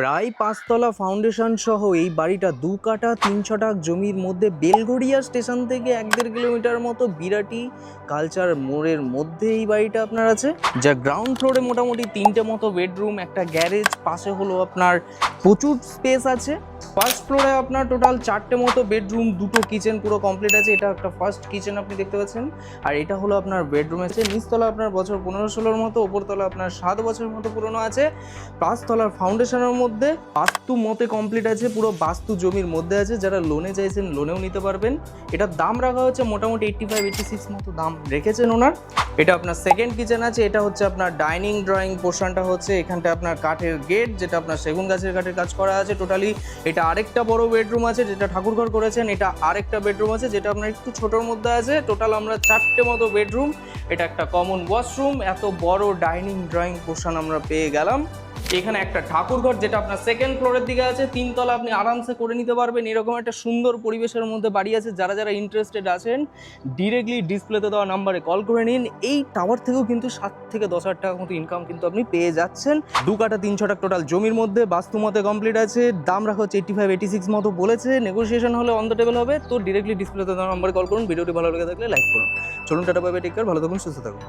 প্রায় ৫ তলা ফাউন্ডেশন সহ এই বাড়িটা ২ কাঠা ৩ ছটাক জমির মধ্যে বেলঘড়িয়া স্টেশন থেকে ১-১.৫ কিলোমিটার মতো বিরাটি কালচার মোড়ের মধ্যে এই বাড়িটা আপনার আছে, যা গ্রাউন্ড ফ্লোরে মোটামুটি ৩টে মতো বেডরুম, একটা গ্যারেজ, পাশে হলো আপনার প্রচুর স্পেস আছে। ফার্স্ট ফ্লোরে আপনার টোটাল 4টে মতো বেডরুম, 2টো কিচেন পুরো কমপ্লিট আছে। এটা একটা ফার্স্ট কিচেন আপনি দেখতে পাচ্ছেন, আর এটা হলো আপনার বেডরুম আছে। নিচতলা আপনার বছর 15-16 মতো, ওপরতলা আপনার 7 বছরের মতো পুরনো আছে। 5 তলার ফাউন্ডেশনের মধ্যে বাস্তু মতে কমপ্লিট আছে, পুরো বাস্তু জমির মধ্যে আছে। যারা লোনে চাইছেন লোনেও নিতে পারবেন। এটার দাম রাখা হচ্ছে মোটামুটি 85-86 মতো দাম রেখেছেন ওনার। এটা আপনার সেকেন্ড কিচেন আছে। এটা হচ্ছে আপনার ডাইনিং ড্রয়িং পোর্শনটা হচ্ছে এখানটা আপনার কাঠের গেট, যেটা আপনার সেগুন গাছের কাঠের কাজ করা আছে টোটালি। এটা আরেকটা বড় বেডরুম আছে যেটা ঠাকুরঘর করেছেন। এটা আরেকটা বেডরুম আছে যেটা আপনার একটু ছোটোর মধ্যে আছে। টোটাল আমরা 4টে মতো বেডরুম, এটা একটা কমন ওয়াশরুম, এত বড় ডাইনিং ড্রয়িং পোর্শন আমরা পেয়ে গেলাম। এখানে একটা ঠাকুরঘর যেটা আপনার সেকেন্ড ফ্লোরের দিকে আছে। 3 তলা আপনি আরামসে করে নিতে পারবেন। এরকম একটা সুন্দর পরিবেশের মধ্যে বাড়ি আছে। যারা যারা ইন্টারেস্টেড আছেন ডিরেক্টলি ডিসপ্লেতে দেওয়া নাম্বারে কল করে নিন। এই টাওয়ার থেকেও কিন্তু 7 থেকে 10 হাজার টাকা মতো ইনকাম কিন্তু আপনি পেয়ে যাচ্ছেন। 2 কাঠা 3 ছটাক টোটাল জমির মধ্যে বাস্তু মতে কমপ্লিট আছে। দাম রাখা হচ্ছে 85-86 মতো বলেছে। নেগোসিয়েশন হলে অন দ্য টেবল হবে। তো ডিরেক্টলি ডিসপ্লেতে দেওয়া নাম্বারে কল করুন। ভিডিওটি ভালো লেগে থাকলে লাইক করুন। চলুন tata, bye bye, take care, ভালো থাকুন, সুস্থ থাকুন।